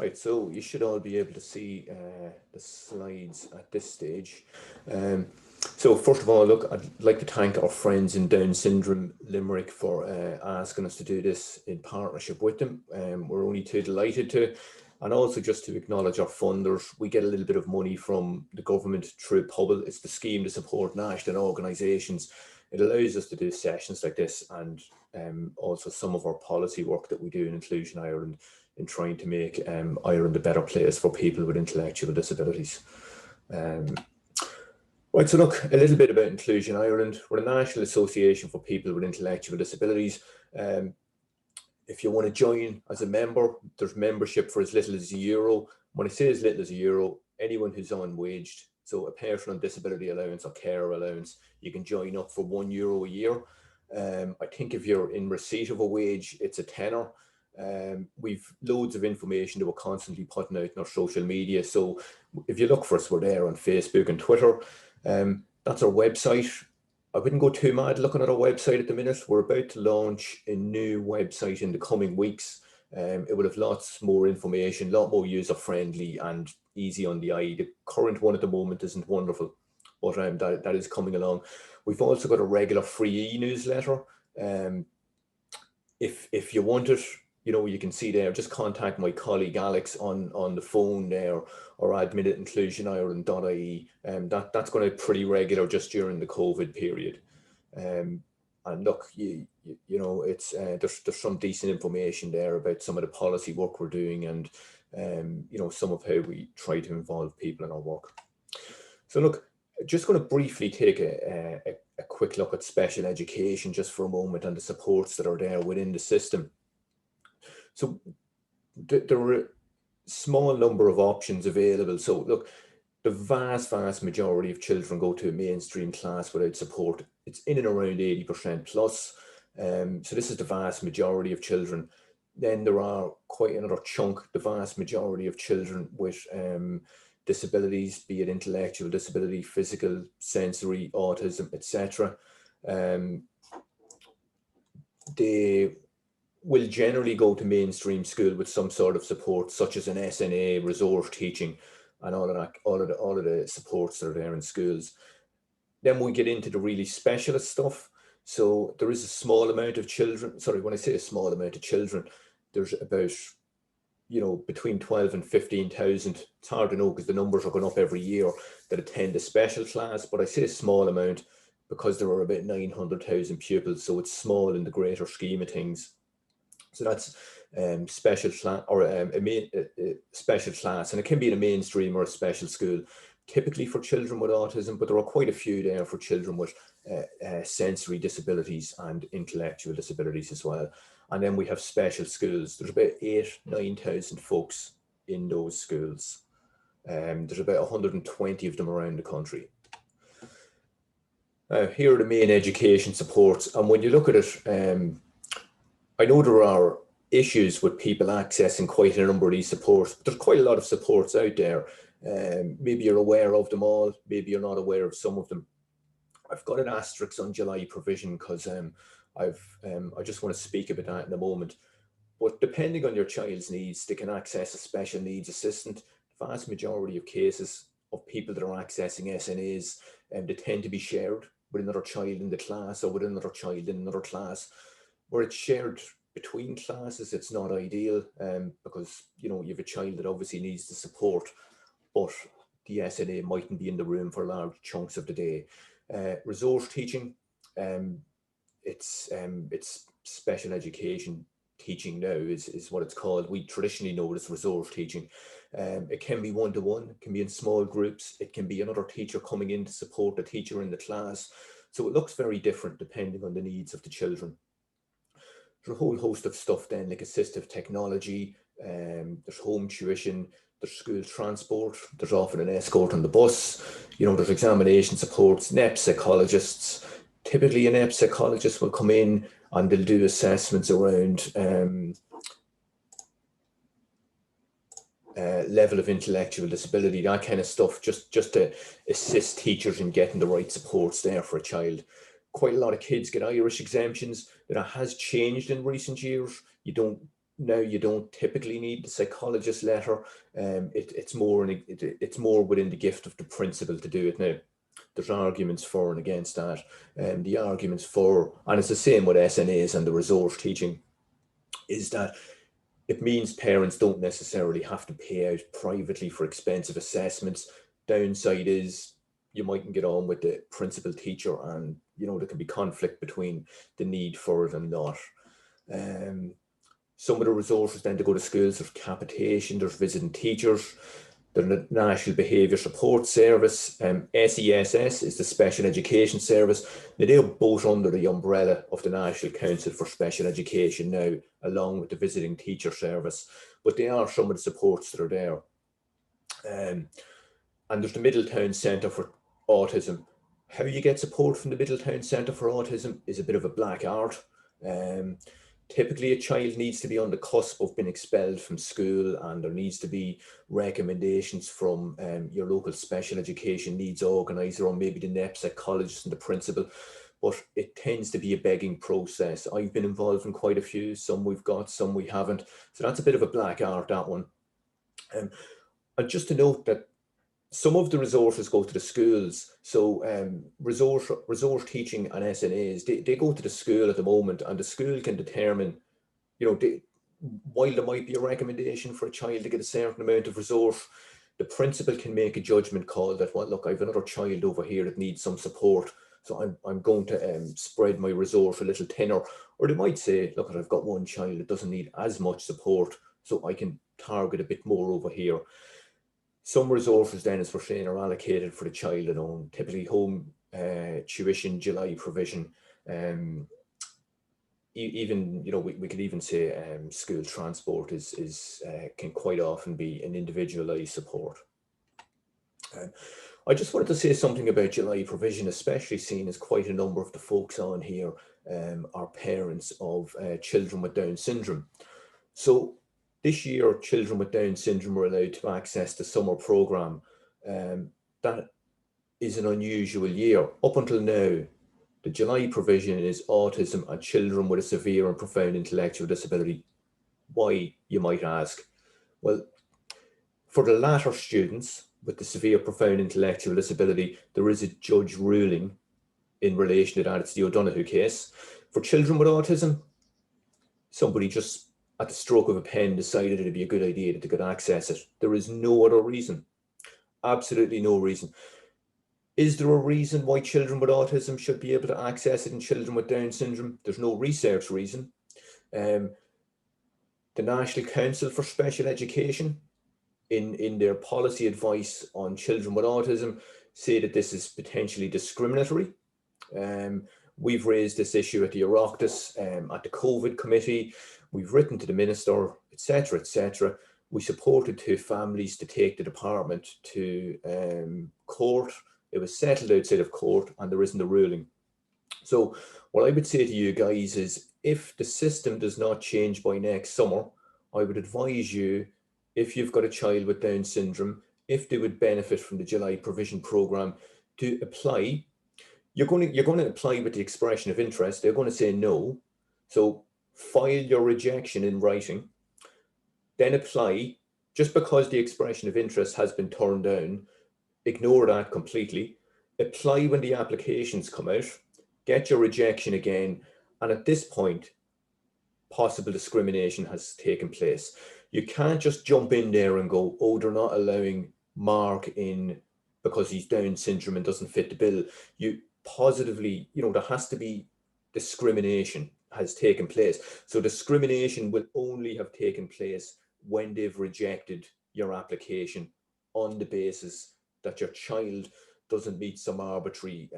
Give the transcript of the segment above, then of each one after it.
Right, so you should all be able to see the slides at this stage. Um, so first of all, look, I'd like to thank our friends in Down Syndrome Limerick for asking us to do this in partnership with them. We're only too delighted to. And also just to acknowledge our funders, we get a little bit of money from the government through PUBL. It's the scheme to support national organisations. It allows us to do sessions like this and also some of our policy work that we do in Inclusion Ireland in trying to make Ireland a better place for people with intellectual disabilities. Right, so look, a little bit about Inclusion Ireland. We're a national association for people with intellectual disabilities. If you want to join as a member, there's membership for as little as €1. When I say as little as €1, anyone who's unwaged, so a person on disability allowance or care allowance, you can join up for €1 a year. I think if you're in receipt of a wage, it's a tenner. We've loads of information that we're constantly putting out in our social media. So if you look for us, we're there on Facebook and Twitter. That's our website. I wouldn't go too mad looking at our website at the minute. We're about to launch a new website in the coming weeks. It will have lots more information, a lot more user-friendly and easy on the eye. The current one at the moment isn't wonderful, but that is coming along. We've also got a regular free e-newsletter. If you want it, you can see there, just contact my colleague Alex on the phone there, or admin@inclusionireland.ie. That's going to be pretty regular just during the COVID period. And look, it's there's some decent information there about some of the policy work we're doing and some of how we try to involve people in our work. So look, just going to briefly take a quick look at special education just for a moment and the supports that are there within the system. So there are a small number of options available. So look, the vast majority of children go to a mainstream class without support. It's in and around 80% plus. So this is the vast majority of children. Then there are quite another chunk, the vast majority of children with disabilities, be it intellectual disability, physical, sensory, autism, etc. They will generally go to mainstream school with some sort of support, such as an SNA, resource teaching, and all of the supports that are there in schools. Then we get into the really specialist stuff. So there is a small amount of children. Sorry, when I say a small amount of children, there's about between 12 and 15,000. It's hard to know because the numbers are going up every year that attend a special class. But I say a small amount because there are about 900,000 pupils, so it's small in the greater scheme of things. So that's special class or a special class, and it can be in a mainstream or a special school, typically for children with autism, but there are quite a few there for children with sensory disabilities and intellectual disabilities as well. And then we have special schools. There's about 8,000-9,000 folks in those schools. There's about 120 of them around the country. Here are the main education supports, and when you look at it, I know there are issues with people accessing quite a number of these supports, but there's quite a lot of supports out there. Maybe you're aware of them all, maybe you're not aware of some of them. I've got an asterisk on July provision because I just want to speak about that in a moment. But depending on your child's needs, they can access a special needs assistant. The vast majority of cases of people that are accessing SNAs, they tend to be shared with another child in the class or with another child in another class. Where it's shared between classes, it's not ideal because you have a child that obviously needs the support, but the SNA mightn't be in the room for large chunks of the day. Resource teaching, it's special education teaching now is what it's called. We traditionally know it as resource teaching. It can be one-to-one, it can be in small groups, it can be another teacher coming in to support the teacher in the class. So it looks very different depending on the needs of the children. There's a whole host of stuff then, like assistive technology, there's home tuition, there's school transport, there's often an escort on the bus, there's examination supports, NEP psychologists. Typically an NEP psychologist will come in and they'll do assessments around level of intellectual disability, that kind of stuff, just to assist teachers in getting the right supports there for a child. Quite a lot of kids get Irish exemptions. That has changed in recent years. You don't now you don't typically need the psychologist letter. It's more it's more within the gift of the principal to do it. Now, there's arguments for and against that. The arguments for, and it's the same with SNAs and the resource teaching, is that it means parents don't necessarily have to pay out privately for expensive assessments. Downside is you mightn't get on with the principal teacher, and there can be conflict between the need for it and not. Some of the resources then to go to schools, there's capitation, there's visiting teachers, the National Behaviour Support Service, SESS is the Special Education Service. Now, they're both under the umbrella of the National Council for Special Education now, along with the Visiting Teacher Service, but they are some of the supports that are there. And there's the Middletown Centre for Autism. How you get support from the Middletown Centre for Autism is a bit of a black art. Typically, a child needs to be on the cusp of being expelled from school, and there needs to be recommendations from your local special education needs organiser, or maybe the NEP psychologist and the principal. But it tends to be a begging process. I've been involved in quite a few. Some we've got, some we haven't. So that's a bit of a black art, that one. And just to note that some of the resources go to the schools. So resource teaching and SNAs, they go to the school at the moment, and the school can determine, while there might be a recommendation for a child to get a certain amount of resource, the principal can make a judgment call that, well, look, I have another child over here that needs some support, so I'm going to spread my resource a little thinner. Or they might say, look, I've got one child that doesn't need as much support, so I can target a bit more over here. Some resources then, as we're saying, are allocated for the child alone, typically home tuition, July provision, even, we could even say school transport can quite often be an individualised support. I just wanted to say something about July provision, especially seeing as quite a number of the folks on here are parents of children with Down syndrome. So this year, children with Down syndrome were allowed to access the summer programme. That is an unusual year. Up until now, the July provision is autism and children with a severe and profound intellectual disability. Why, you might ask? Well, for the latter students with the severe profound intellectual disability, there is a judge ruling in relation to that. It's the O'Donoghue case. For children with autism, somebody just at the stroke of a pen decided it'd be a good idea that they could access it. There is no other reason. Absolutely no reason. Is there a reason why children with autism should be able to access it and children with Down syndrome? There's no research reason. The National Council for Special Education, in their policy advice on children with autism, say that this is potentially discriminatory. We've raised this issue at the Oireachtas, at the COVID committee. We've written to the minister, etc., etc. We supported two families to take the department to court. It was settled outside of court, and there isn't a ruling. So what I would say to you guys is, if the system does not change by next summer, I would advise you, if you've got a child with Down syndrome, if they would benefit from the July provision programme, to apply. You're going to apply with the expression of interest. They're going to say no. So file your rejection in writing, then apply. Just because the expression of interest has been turned down, ignore that completely. Apply when the applications come out, get your rejection again, and at this point, possible discrimination has taken place. You can't just jump in there and go, oh, they're not allowing Mark in because he's Down syndrome and doesn't fit the bill. You positively, there has to be discrimination has taken place. So discrimination will only have taken place when they've rejected your application on the basis that your child doesn't meet some arbitrary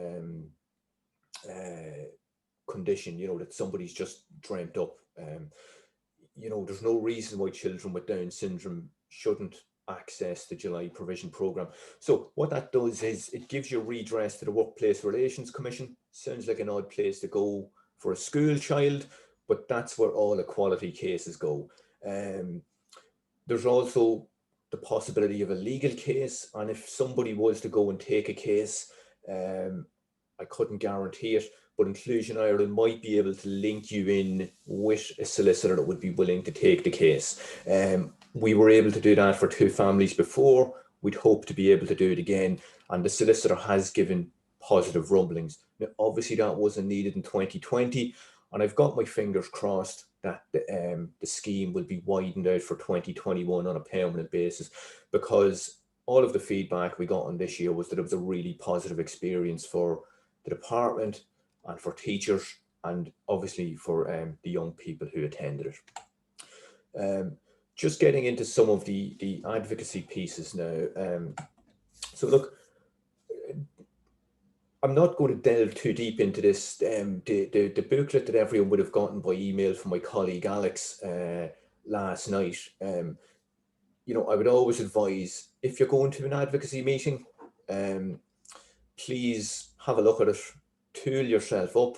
condition, that somebody's just dreamt up. There's no reason why children with Down syndrome shouldn't access the July provision programme. So what that does is it gives you redress to the Workplace Relations Commission. Sounds like an odd place to go for a school child, but that's where all equality cases go. There's also the possibility of a legal case, and if somebody was to go and take a case, I couldn't guarantee it, but Inclusion Ireland might be able to link you in with a solicitor that would be willing to take the case. We were able to do that for 2 families before. We'd hope to be able to do it again, and the solicitor has given positive rumblings. Now, obviously that wasn't needed in 2020, and I've got my fingers crossed that the scheme will be widened out for 2021 on a permanent basis, because all of the feedback we got on this year was that it was a really positive experience for the department and for teachers, and obviously for the young people who attended it. Just getting into some of the advocacy pieces now. So look, I'm not going to delve too deep into this. The booklet that everyone would have gotten by email from my colleague Alex last night, you know, I would always advise, if you're going to an advocacy meeting, please have a look at it, tool yourself up,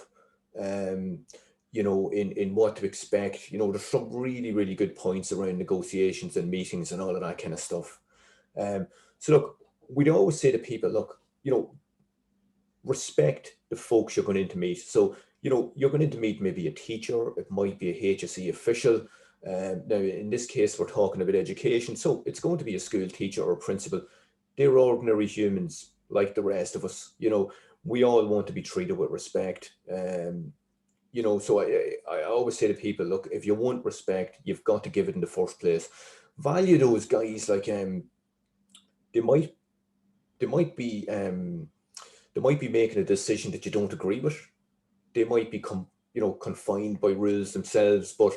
you know, in what to expect. You know, there's some really, really good points around negotiations and meetings and all of that kind of stuff. So look, we'd always say to people, look, you know, respect the folks you're going in to meet. So, you know, you're going in to meet maybe a teacher, it might be a HSE official. Now, in this case, we're talking about education. So it's going to be a school teacher or a principal. They're ordinary humans like the rest of us. You know, we all want to be treated with respect. You know, so I always say to people, look, if you want respect, you've got to give it in the first place. Value those guys. Like, they might be making a decision that you don't agree with. They might become, you know, confined by rules themselves, but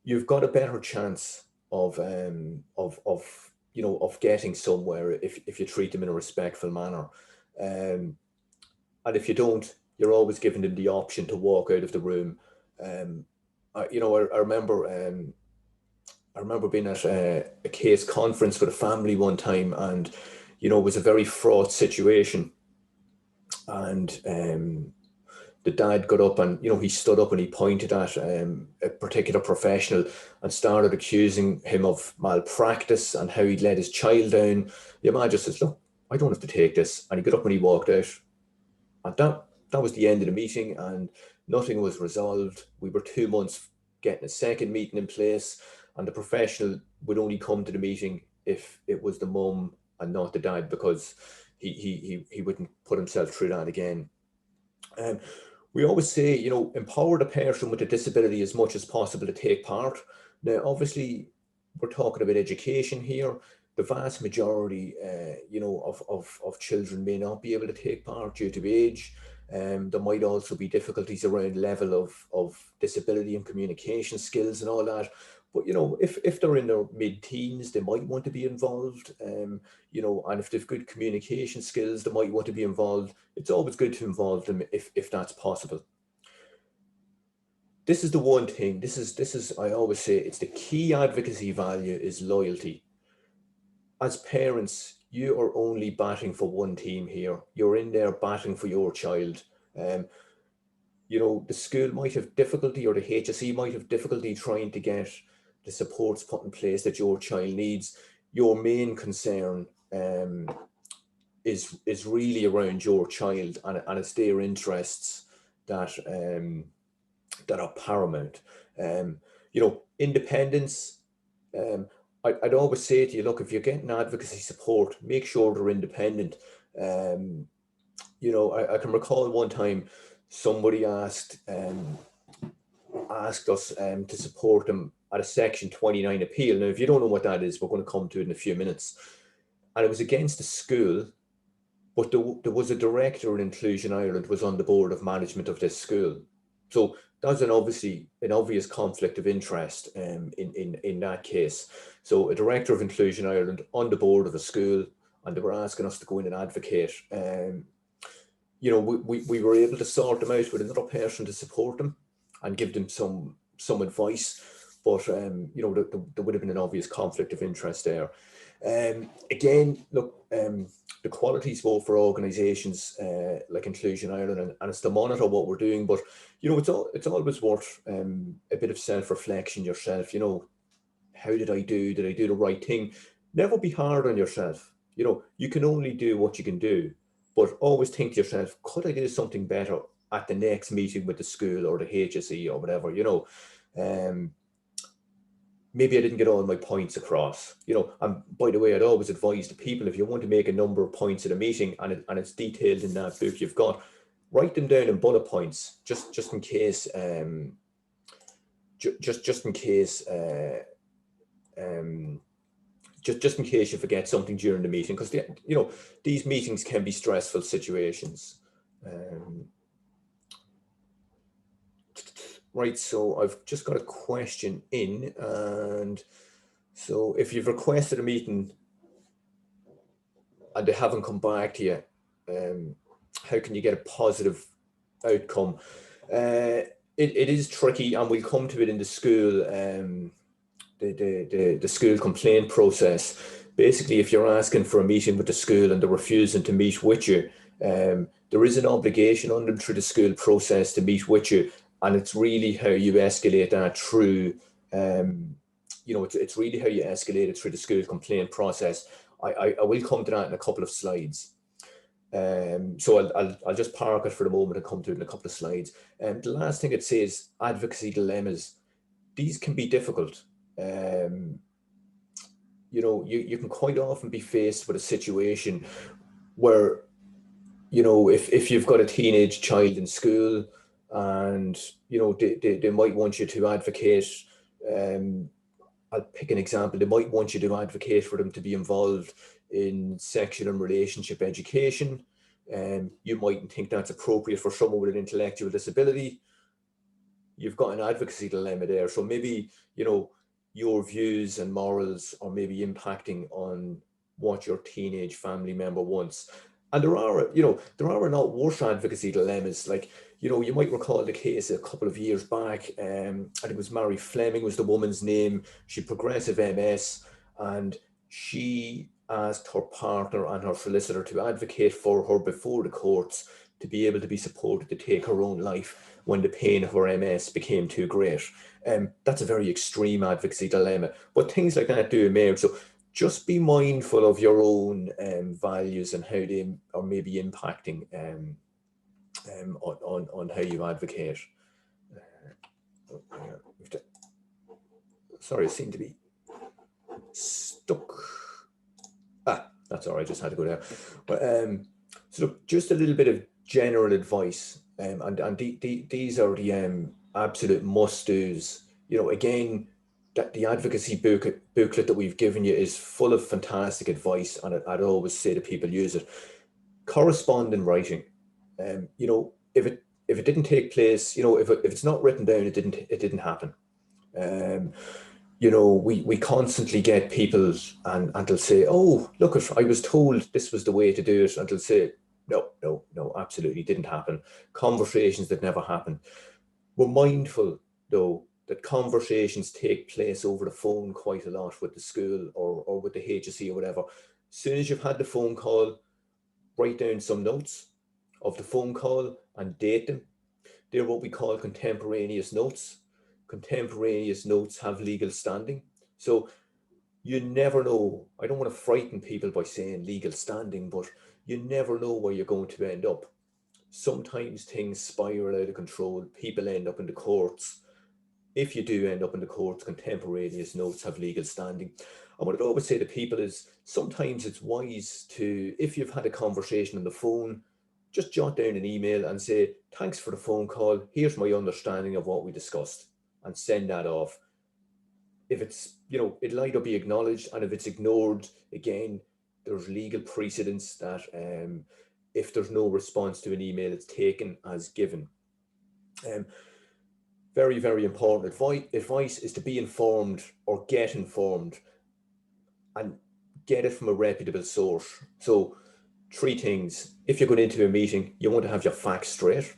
you've got a better chance of you know, of getting somewhere if you treat them in a respectful manner. And if you don't, you're always giving them the option to walk out of the room. You know, I remember being at a case conference with a family one time, and you know, it was a very fraught situation. And the dad got up and, you know, he stood up and he pointed at a particular professional and started accusing him of malpractice and how he'd let his child down. The man just says, look, I don't have to take this. And he got up and he walked out. And that was the end of the meeting, and nothing was resolved. We were 2 months getting a second meeting in place, and the professional would only come to the meeting if it was the mum and not the dad, because he wouldn't put himself through that again. We always say, you know, empower the person with a disability as much as possible to take part. Now, obviously, we're talking about education here. The vast majority, you know, of children may not be able to take part due to age. There might also be difficulties around level of disability and communication skills and all that. But, you know, if they're in their mid-teens, they might want to be involved, you know, and if they've good communication skills, they might want to be involved. It's always good to involve them if that's possible. This is the one thing, this is, I always say, it's the key advocacy value is loyalty. As parents, you are only batting for one team here. You're in there batting for your child. You know, the school might have difficulty, or the HSE might have difficulty trying to get the supports put in place that your child needs. Your main concern is really around your child, and it's their interests that that are paramount. You know, independence. I'd always say to you, look, if you're getting advocacy support, make sure they're independent. You know, I can recall one time somebody asked us to support them at a Section 29 appeal. Now, if you don't know what that is, we're going to come to it in a few minutes. And it was against the school, but there was a director in Inclusion Ireland was on the board of management of this school. So that's an obvious conflict of interest in that case. So a director of Inclusion Ireland on the board of a school, and they were asking us to go in and advocate. You know, we were able to sort them out with another person to support them and give them some advice. But, you know, there would have been an obvious conflict of interest there. Again, look, the qualities vote for organisations like Inclusion Ireland, and it's to monitor what we're doing. But, you know, it's always worth a bit of self-reflection yourself. You know, how did I do? Did I do the right thing? Never be hard on yourself. You know, you can only do what you can do, but always think to yourself, could I do something better? at the next meeting with the school or the HSE or whatever, you know. Maybe I didn't get all my points across, you know. And by the way, I'd always advise the people, if you want to make a number of points at a meeting and it's detailed in that book you've got, write them down in bullet points, just in case, just in case, just in case you forget something during the meeting, because you know, these meetings can be stressful situations. Right, so I've just got a question in, and so if you've requested a meeting and they haven't come back to you, how can you get a positive outcome? It is tricky, and we'll come to it in the school, the school complaint process. Basically, if you're asking for a meeting with the school and they're refusing to meet with you, there is an obligation on them through the school process to meet with you, and it's really how you escalate that through, you know, it's really how you escalate it through the school complaint process. I will come to that in a couple of slides. So I'll just park it for the moment and come to it in a couple of slides. The last thing it says, advocacy dilemmas. These can be difficult. You know, you can quite often be faced with a situation where, you know, if you've got a teenage child in school and, you know, they might want you to advocate, I'll pick an example. They might want you to advocate for them to be involved in sexual and relationship education. You mightn't think that's appropriate for someone with an intellectual disability. You've got an advocacy dilemma there. So maybe, you know, your views and morals are maybe impacting on what your teenage family member wants. And there are, you know, there are a lot worse advocacy dilemmas. Like, you know, you might recall the case a couple of years back. I think it was Mary Fleming was the woman's name. She had progressive MS, and she asked her partner and her solicitor to advocate for her before the courts to be able to be supported to take her own life when the pain of her MS became too great. That's a very extreme advocacy dilemma, but things like that do emerge. So just be mindful of your own values and how they are maybe impacting on how you advocate. Sorry, I seem to be stuck. That's all right, just had to go there. But so look, just a little bit of general advice, and these are the absolute must-dos. You know, again, that the advocacy booklet that we've given you is full of fantastic advice, and I'd always say to people, use it. Correspond in writing. You know, if it didn't take place, you know, if it's not written down, it didn't happen. You know, we constantly get people and they'll say, oh, look, I was told this was the way to do it, and they'll say, no, absolutely didn't happen. Conversations that never happened. We're mindful, though, that conversations take place over the phone quite a lot with the school or with the HSE or whatever. As soon as you've had the phone call, write down some notes of the phone call and date them. They're what we call contemporaneous notes. Contemporaneous notes have legal standing. So you never know. I don't want to frighten people by saying legal standing, but you never know where you're going to end up. Sometimes things spiral out of control. People end up in the courts. If you do end up in the courts, contemporaneous notes have legal standing. And what I'd always say to people is sometimes it's wise to, if you've had a conversation on the phone, just jot down an email and say, thanks for the phone call. Here's my understanding of what we discussed, and send that off. If it's, you know, it'll either be acknowledged, and if it's ignored, again, there's legal precedents that if there's no response to an email, it's taken as given. Very, very important advice is to be informed or get informed, and get it from a reputable source. So 3 things. If you're going into a meeting, you want to have your facts straight.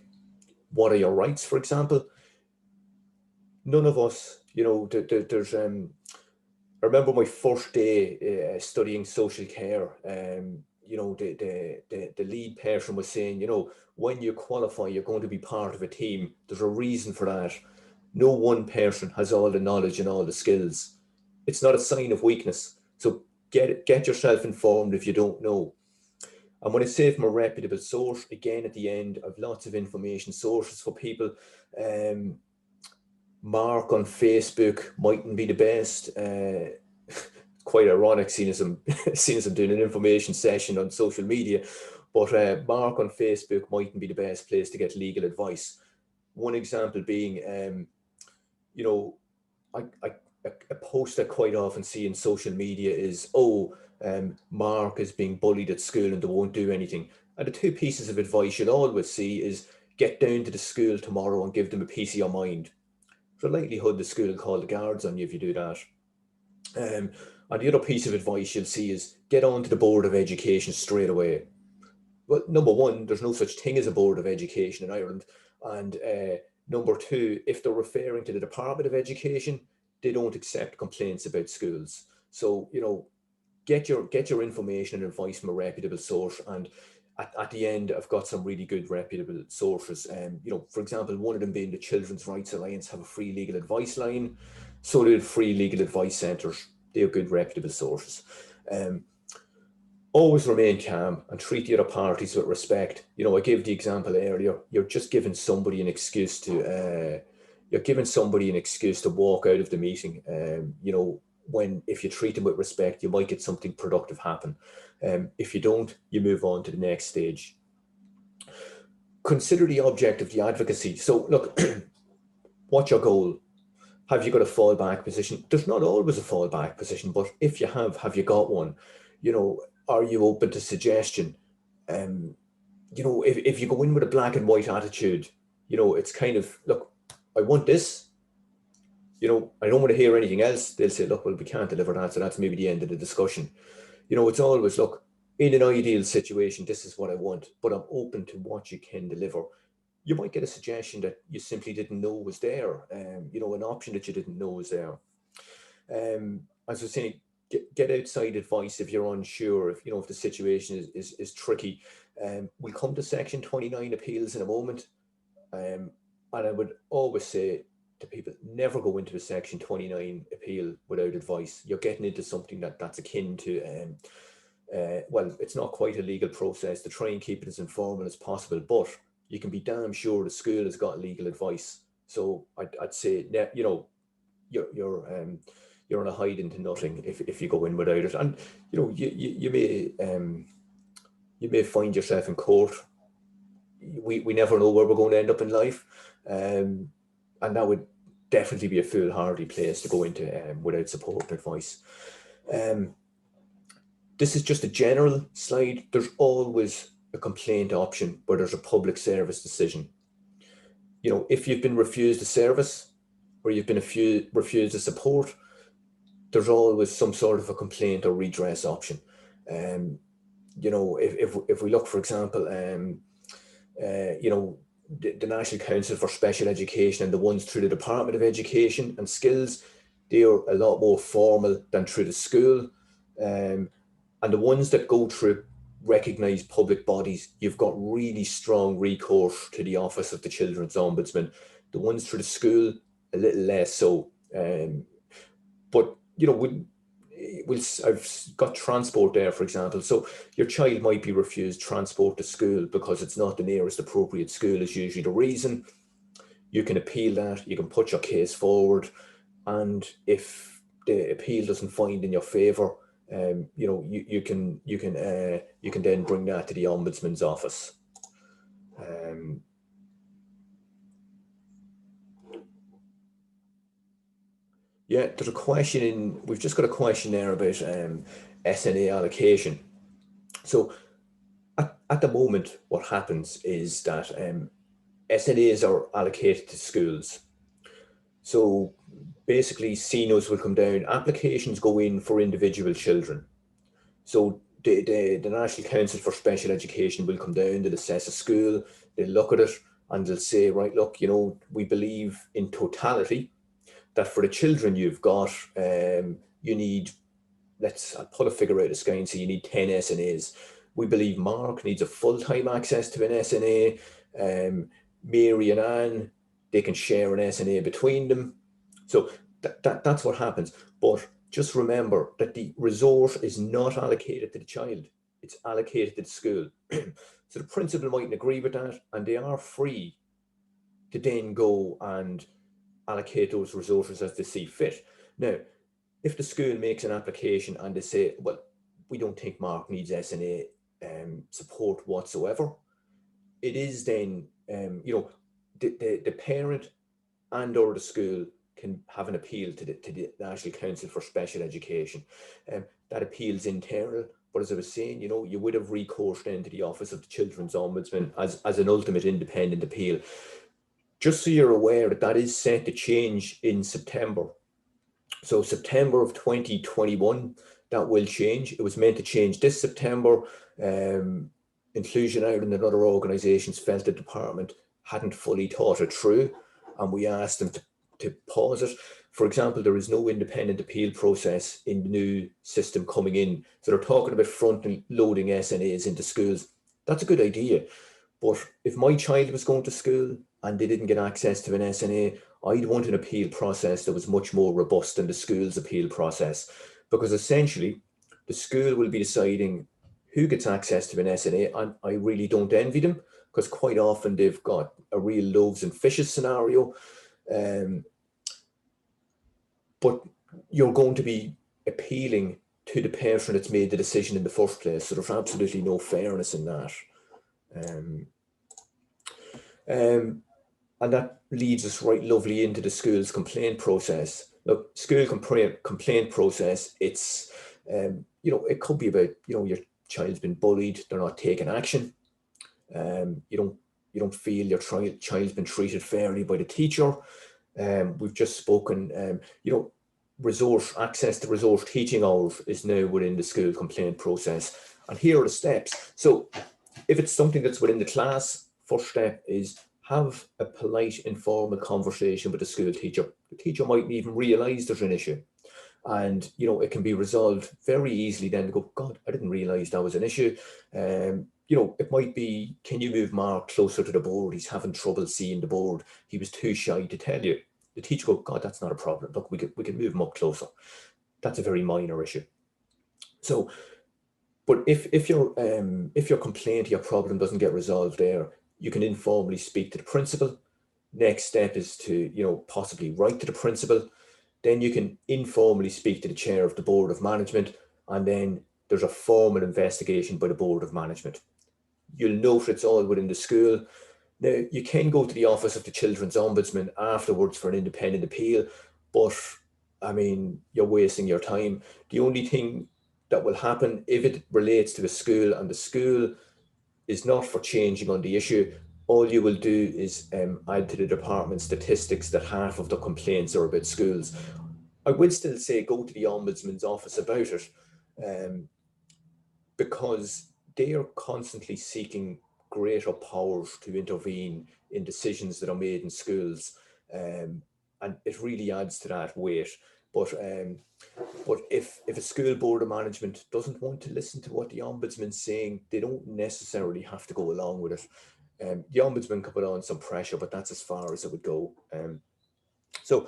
What are your rights, for example? None of us, you know, there's, I remember my first day studying social care. You know, the lead person was saying, you know, when you qualify, you're going to be part of a team. There's a reason for that. No one person has all the knowledge and all the skills. It's not a sign of weakness. So get yourself informed if you don't know. And when I say from a reputable source, again, at the end, I've lots of information sources for people. Mark on Facebook mightn't be the best. Quite ironic seeing as I'm doing an information session on social media, but Mark on Facebook mightn't be the best place to get legal advice. One example being, you know, a post I quite often see in social media is, oh, Mark is being bullied at school and they won't do anything. And the two pieces of advice you'll always see is get down to the school tomorrow and give them a piece of your mind. There's a likelihood the school will call the guards on you if you do that. And the other piece of advice you'll see is get on to the Board of Education straight away. Well, number one, there's no such thing as a Board of Education in Ireland. And number two, if they're referring to the Department of Education, they don't accept complaints about schools. So, get your information and advice from a reputable source. And at the end, I've got some really good reputable sources. For example, one of them being the Children's Rights Alliance have a free legal advice line. So do the free legal advice centres. They're good reputable sources. Always remain calm and treat the other parties with respect. I gave the example earlier. You're just giving somebody an excuse to walk out of the meeting. If you treat them with respect, you might get something productive happen. If you don't, you move on to the next stage. Consider the object of the advocacy. So look, what's your goal? Have you got a fallback position? There's not always a fallback position, but if you have you got one? Are you open to suggestion? If you go in with a black and white attitude, it's kind of, look, I want this. I don't want to hear anything else. They'll say, look, well, we can't deliver that. So that's maybe the end of the discussion. It's always, look, in an ideal situation, this is what I want, but I'm open to what you can deliver. You might get a suggestion that you simply didn't know was there. An option that you didn't know was there. As I was saying, get outside advice if you're unsure, if the situation is tricky. We'll come to Section 29 appeals in a moment. And I would always say to people, never go into a Section 29 appeal without advice. You're getting into something that's akin to, well, it's not quite a legal process to try and keep it as informal as possible, but you can be damn sure the school has got legal advice. So I'd say, you're on a hide into nothing if you go in without it. And you may find yourself in court. We never know where we're going to end up in life, and that would definitely be a foolhardy place to go into without support and advice. This is just a general slide. There's always a complaint option where there's a public service decision. If you've been refused a service or you've been refused a support, there's always some sort of a complaint or redress option. If we look, for example, the National Council for Special Education and the ones through the Department of Education and Skills, they're a lot more formal than through the school. And the ones that go through recognised public bodies, you've got really strong recourse to the Office of the Children's Ombudsman. The ones through the school, a little less so. But I've got transport there, for example. So your child might be refused transport to school because it's not the nearest appropriate school is usually the reason. You can appeal that. You can put your case forward, and if the appeal doesn't find in your favour, you can then bring that to the Ombudsman's office. Yeah, there's a question we've just got a question there about SNA allocation. So at the moment, what happens is that SNAs are allocated to schools. So basically, CNOs will come down, applications go in for individual children. So the National Council for Special Education will come down, they'll assess a school, they'll look at it, and they'll say, right, look, we believe in totality that for the children you've got, you need, I'll pull a figure out of the sky and say you need 10 SNAs. We believe Mark needs a full-time access to an SNA. Mary and Anne, they can share an SNA between them. So that's what happens. But just remember that the resource is not allocated to the child. it's allocated to the school. So the principal mightn't agree with that, and they are free to then go and allocate those resources as they see fit. Now, if the school makes an application and they say, well, we don't think Mark needs SNA support whatsoever, it is then, the parent and or the school can have an appeal to the National Council for Special Education. That appeal's internal, but as I was saying, you would have recourse then to the Office of the Children's Ombudsman as an ultimate independent appeal. Just so you're aware that is set to change in September. So September of 2021, that will change. It was meant to change this September. Inclusion Ireland and other organisations felt the department hadn't fully thought it through, and we asked them to pause it. For example, there is no independent appeal process in the new system coming in. So they're talking about front-loading SNAs into schools. That's a good idea. But if my child was going to school and they didn't get access to an SNA, I'd want an appeal process that was much more robust than the school's appeal process, because essentially the school will be deciding who gets access to an SNA, and I really don't envy them, because quite often they've got a real loaves and fishes scenario. But you're going to be appealing to the person that's made the decision in the first place, so there's absolutely no fairness in that. And that leads us right lovely into the school's complaint process. Look, school complaint process, it's, it could be about, your child's been bullied, they're not taking action. You don't feel your child's been treated fairly by the teacher. We've just spoken, access to resource teaching hours is now within the school complaint process. And here are the steps. So if it's something that's within the class, first step is have a polite, informal conversation with the school teacher. The teacher mightn't even realise there's an issue. And, it can be resolved very easily then to go, God, I didn't realise that was an issue. It might be, can you move Mark closer to the board? He's having trouble seeing the board. He was too shy to tell you. The teacher go, God, that's not a problem. Look, we can move him up closer. That's a very minor issue. So, but if your complaint, your problem doesn't get resolved there, you can informally speak to the principal. Next step is to, possibly write to the principal. Then you can informally speak to the chair of the board of management, and then there's a formal investigation by the board of management. You'll note it's all within the school. Now, you can go to the Office of the Children's Ombudsman afterwards for an independent appeal, but I mean, you're wasting your time. The only thing that will happen if it relates to a school and the school is not for changing on the issue, all you will do is add to the department statistics that half of the complaints are about schools. I will still say go to the Ombudsman's office about it, because they are constantly seeking greater powers to intervene in decisions that are made in schools, and it really adds to that weight. But if a school board of management doesn't want to listen to what the Ombudsman's saying, they don't necessarily have to go along with it. The Ombudsman can put on some pressure, but that's as far as it would go. So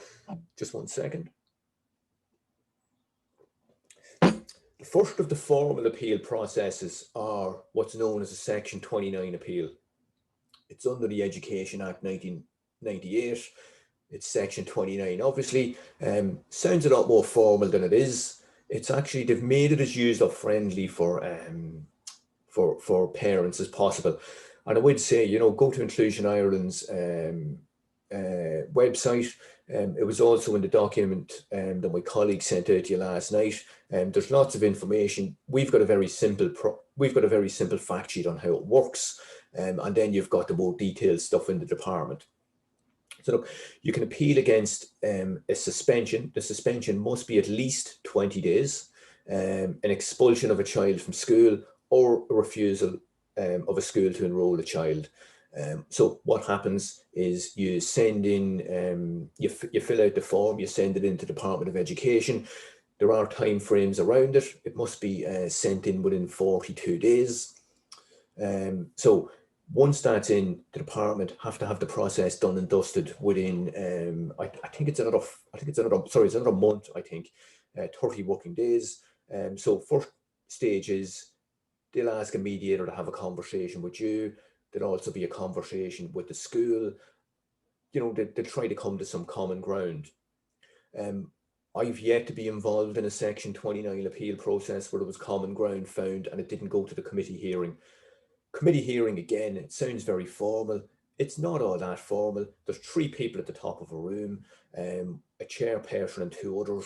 just one second. The first of the formal appeal processes are what's known as a Section 29 appeal. It's under the Education Act 1998. It's Section 29. Obviously, sounds a lot more formal than it is. It's actually, they've made it as user friendly for parents as possible. And I would say, go to Inclusion Ireland's website. It was also in the document that my colleague sent out to you last night. There's lots of information. We've got a very simple fact sheet on how it works, and then you've got the more detailed stuff in the department. So look, you can appeal against a suspension. The suspension must be at least 20 days, an expulsion of a child from school, or a refusal of a school to enroll a child. So what happens is you send in, you fill out the form, you send it into the Department of Education. There are time frames around it. It must be sent in within 42 days. So once that's in, the department have to have the process done and dusted within, I think it's another month, I think, 30 working days. So first stage is they'll ask a mediator to have a conversation with you. There'll also be a conversation with the school. They try to come to some common ground. I've yet to be involved in a Section 29 appeal process where there was common ground found and it didn't go to the committee hearing. Committee hearing, again, it sounds very formal. It's not all that formal. There's 3 people at the top of a room, a chairperson and 2 others.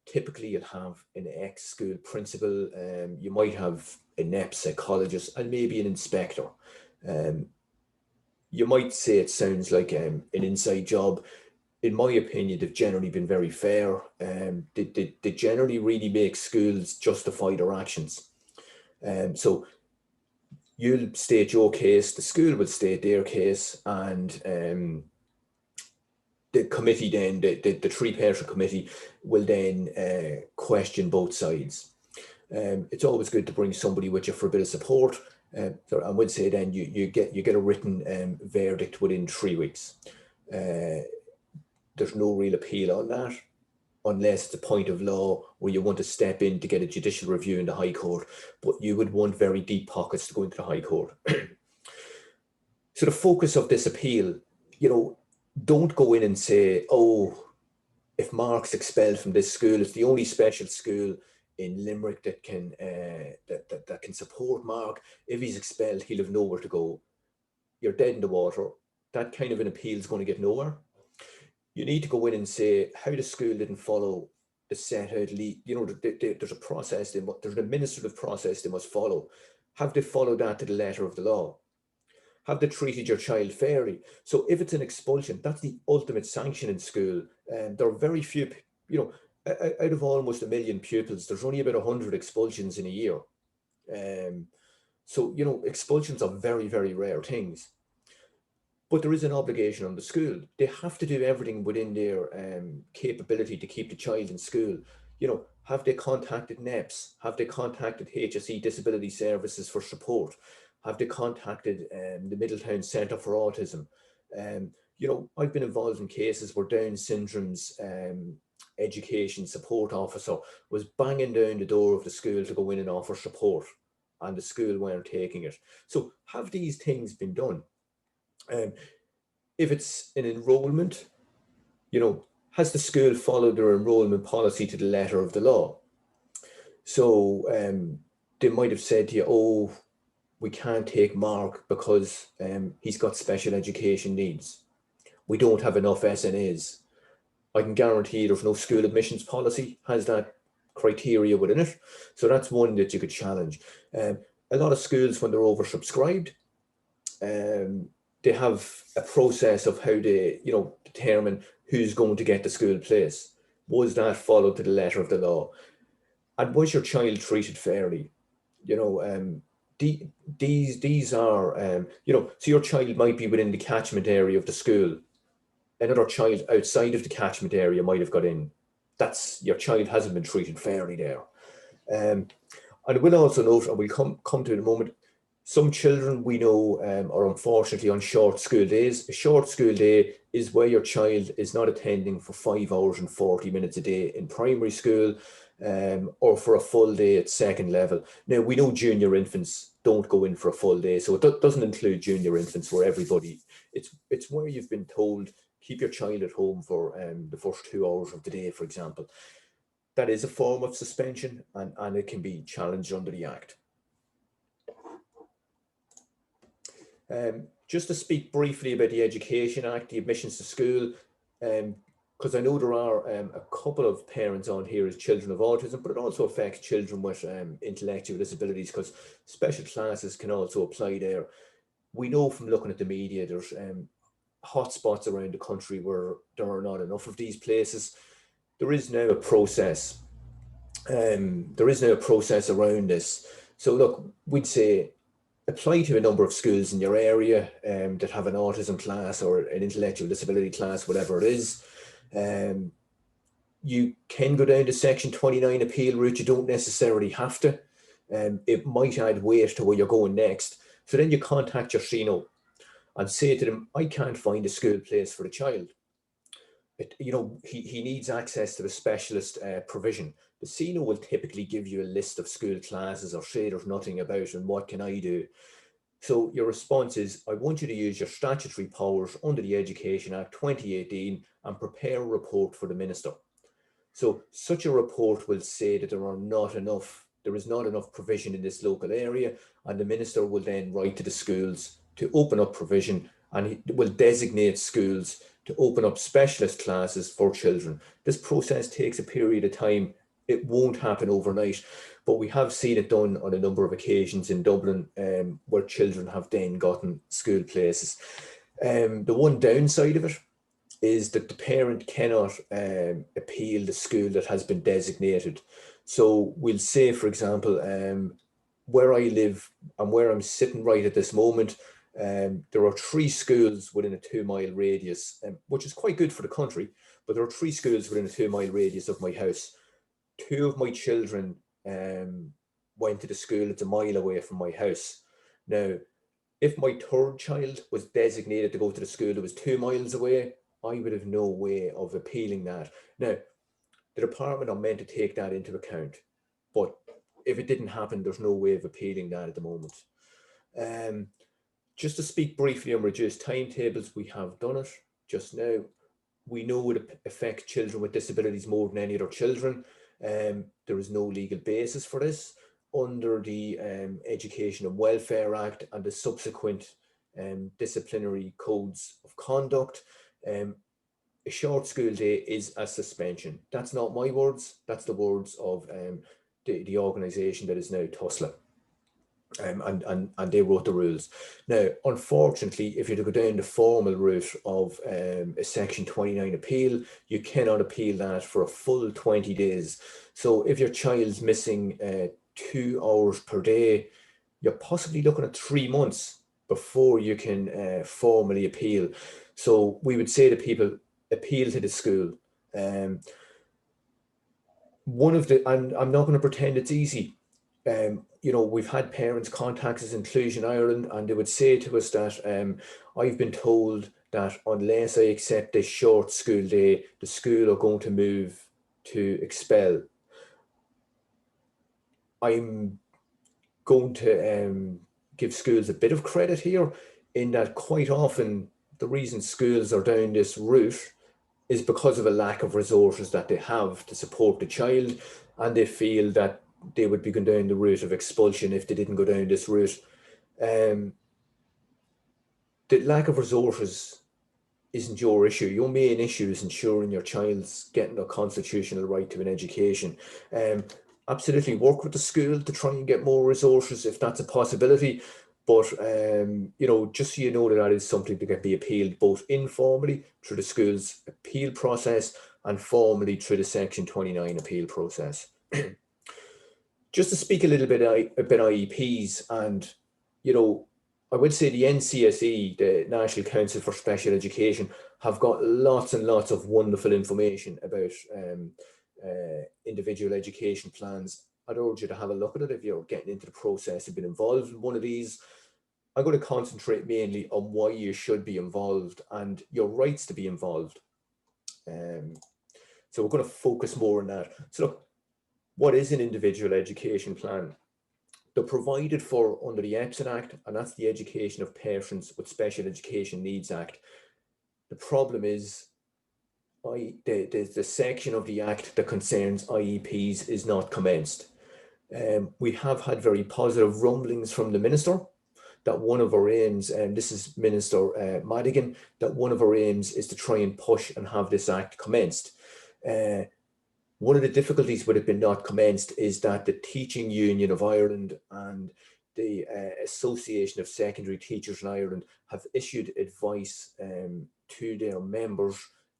Typically, you'll have an ex-school principal, you might have a NEP psychologist, and maybe an inspector. You might say it sounds like an inside job. In my opinion, they've generally been very fair. They generally really make schools justify their actions. So you'll state your case, the school will state their case, and the committee then, the 3-person committee will then question both sides. It's always good to bring somebody with you for a bit of support. And we'd say then you get a written verdict within 3 weeks. There's no real appeal on that, unless it's a point of law where you want to step in to get a judicial review in the High Court, but you would want very deep pockets to go into the High Court. So the focus of this appeal, don't go in and say, oh, if Mark's expelled from this school, it's the only special school in Limerick that can that can support Mark. If he's expelled, he'll have nowhere to go. You're dead in the water. That kind of an appeal is going to get nowhere. You need to go in and say how the school didn't follow the set out. There's a process. There's an administrative process they must follow. Have they followed that to the letter of the law? Have they treated your child fairly? So if it's an expulsion, that's the ultimate sanction in school. There are very few, out of almost 1 million pupils, there's only about 100 expulsions in a year. So expulsions are very, very rare things. But there is an obligation on the school. They have to do everything within their capability to keep the child in school. Have they contacted NEPs? Have they contacted HSE Disability Services for support? Have they contacted the Middletown Centre for Autism? I've been involved in cases where Down Syndrome's education support officer was banging down the door of the school to go in and offer support, and the school weren't taking it. So have these things been done? If it's an enrollment, has the school followed their enrollment policy to the letter of the law? So they might have said to you, oh, we can't take Mark because he's got special education needs. We don't have enough SNAs. I can guarantee there's no school admissions policy has that criteria within it. So that's one that you could challenge. A lot of schools, when they're oversubscribed, they have a process of how they, determine who's going to get the school place. Was that followed to the letter of the law? And was your child treated fairly? These are, so your child might be within the catchment area of the school. Another child outside of the catchment area might have got in. Your child hasn't been treated fairly there. And I will also note, and we'll come to it in a moment, some children we know are unfortunately on short school days. A short school day is where your child is not attending for 5 hours and 40 minutes a day in primary school, or for a full day at second level. Now, we know junior infants don't go in for a full day, so it doesn't include junior infants where everybody, it's where you've been told, keep your child at home for the first 2 hours of the day, for example. That is a form of suspension, and it can be challenged under the Act. Just to speak briefly about the Education Act, the admissions to school, because I know there are a couple of parents on here as children of autism, but it also affects children with intellectual disabilities, because special classes can also apply there. We know from looking at the media, there's hotspots around the country where there are not enough of these places. There is now a process. Around this. So look, we'd say apply to a number of schools in your area that have an autism class or an intellectual disability class, whatever it is. You can go down the Section 29 appeal route. You don't necessarily have to. It might add weight to where you're going next. So then you contact your CNO and say to them, I can't find a school place for the child. He needs access to the specialist provision. the CNO will typically give you a list of school classes or say there's nothing about it and what can I do. So your response is, I want you to use your statutory powers under the Education Act 2018 and prepare a report for the Minister. So such a report will say that there is not enough provision in this local area, and the Minister will then write to the schools to open up provision, and he will designate schools to open up specialist classes for children. This process takes a period of time. It won't happen overnight, but we have seen it done on a number of occasions in Dublin, where children have then gotten school places. The one downside of it is that the parent cannot appeal the school that has been designated. So we'll say, for example, where I live and where I'm sitting right at this moment, there are 3 schools within a 2-mile radius, which is quite good for the country, but there are 3 schools within a 2-mile radius of my house. 2 of my children went to the school that's a mile away from my house. Now, if my 3rd child was designated to go to the school that was 2 miles away, I would have no way of appealing that. Now, the department are meant to take that into account, but if it didn't happen, there's no way of appealing that at the moment. Just to speak briefly on reduced timetables, we have done it just now. We know it affects children with disabilities more than any other children. There is no legal basis for this. Under the Education and Welfare Act and the subsequent disciplinary codes of conduct, a short school day is a suspension. That's not my words, that's the words of the organisation that is now TUSLA. And they wrote the rules. Now, unfortunately, if you go down the formal route of a Section 29 appeal, you cannot appeal that for a full 20 days. So if your child's missing 2 hours per day, you're possibly looking at 3 months before you can formally appeal. So we would say to people, appeal to the school. And I'm not going to pretend it's easy. We've had parents contact us, Inclusion Ireland, and they would say to us that I've been told that unless I accept this short school day, the school are going to move to expel. I'm going to give schools a bit of credit here, in that quite often the reason schools are down this route is because of a lack of resources that they have to support the child, and they feel that they would be going down the route of expulsion if they didn't go down this route. The lack of resources isn't your issue. Your main issue is ensuring your child's getting a constitutional right to an education. Absolutely work with the school to try and get more resources if that's a possibility. But, just so you know, that is something that can be appealed both informally through the school's appeal process and formally through the Section 29 appeal process. Just to speak a little bit about IEPs, and, I would say the NCSE, the National Council for Special Education, have got lots and lots of wonderful information about individual education plans. I'd urge you to have a look at it if you're getting into the process of being involved in one of these. I'm going to concentrate mainly on why you should be involved and your rights to be involved. So we're going to focus more on that. So look, what is an individual education plan? They're provided for under the EPSIN Act, and that's the Education of Persons with Special Education Needs Act. The problem is the section of the Act that concerns IEPs is not commenced. We have had very positive rumblings from the Minister that one of our aims, and this is Minister Madigan, that one of our aims is to try and push and have this Act commenced. One of the difficulties with it being not commenced is that the Teaching Union of Ireland and the Association of Secondary Teachers in Ireland have issued advice to their members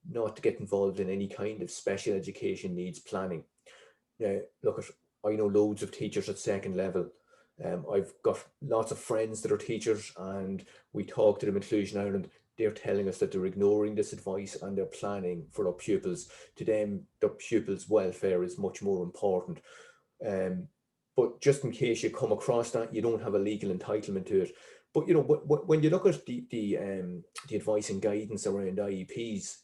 not to get involved in any kind of special education needs planning. Now, look, I know loads of teachers at second level. I've got lots of friends that are teachers, and we talk to them in Inclusion Ireland. They're telling us that they're ignoring this advice and they're planning for their pupils. To them, their pupils' welfare is much more important. But just in case you come across that, you don't have a legal entitlement to it. But when you look at the advice and guidance around IEPs,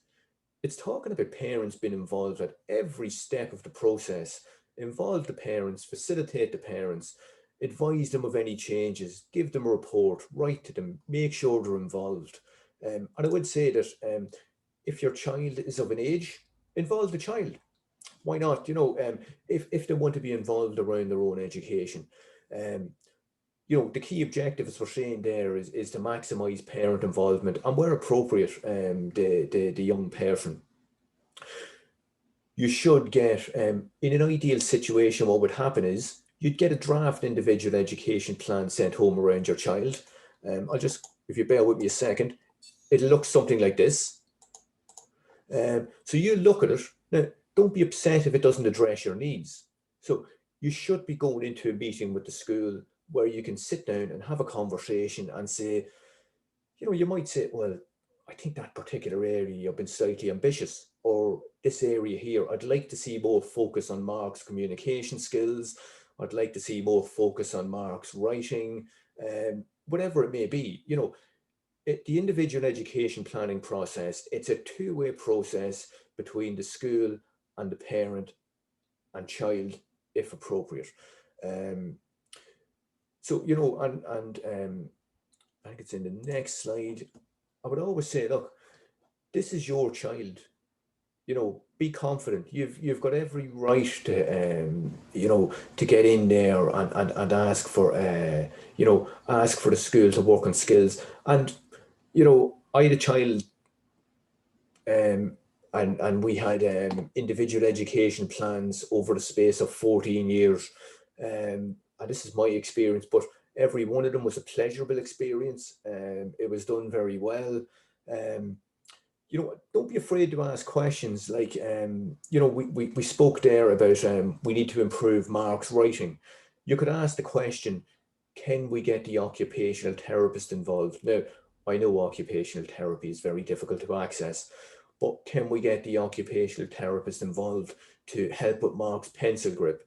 it's talking about parents being involved at every step of the process. involve the parents, facilitate the parents, advise them of any changes, give them a report, write to them, make sure they're involved. And I would say that if your child is of an age, involve the child. Why not? If they want to be involved around their own education. The key objective, as we're saying there, is to maximise parent involvement and, where appropriate, the young person. You should get, in an ideal situation, what would happen is you'd get a draft individual education plan sent home around your child. If you bear with me a second, it'll look something like this. So you look at it. Now, don't be upset if it doesn't address your needs. So you should be going into a meeting with the school where you can sit down and have a conversation and say, you might say, well, I think that particular area you've been slightly ambitious, or this area here, I'd like to see more focus on Mark's communication skills. I'd like to see more focus on Mark's writing, whatever it may be. The individual education planning process, it's a two-way process between the school and the parent and child, if appropriate. I think it's in the next slide. I would always say, look, this is your child. Be confident. You've got every right to to get in there and ask for ask for the school to work on skills. And I had a child, and we had individual education plans over the space of 14 years. And this is my experience, but every one of them was a pleasurable experience. It was done very well. Don't be afraid to ask questions. Like, we spoke there about we need to improve Mark's writing. You could ask the question, can we get the occupational therapist involved? Now, I know occupational therapy is very difficult to access, but can we get the occupational therapist involved to help with Mark's pencil grip?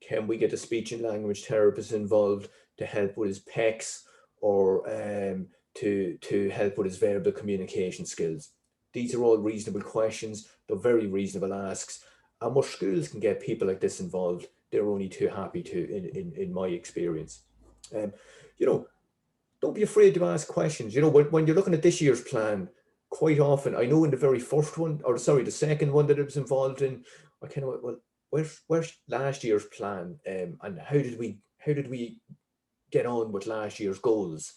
Can we get a speech and language therapist involved to help with his PECs, or to help with his verbal communication skills? These are all reasonable questions. They're very reasonable asks. And where schools can get people like this involved, they're only too happy to, in my experience. Don't be afraid to ask questions. When you're looking at this year's plan, quite often, I know in the very first one, or sorry, the second one that I was involved in, I kind of went, well, where's last year's plan, and how did we get on with last year's goals?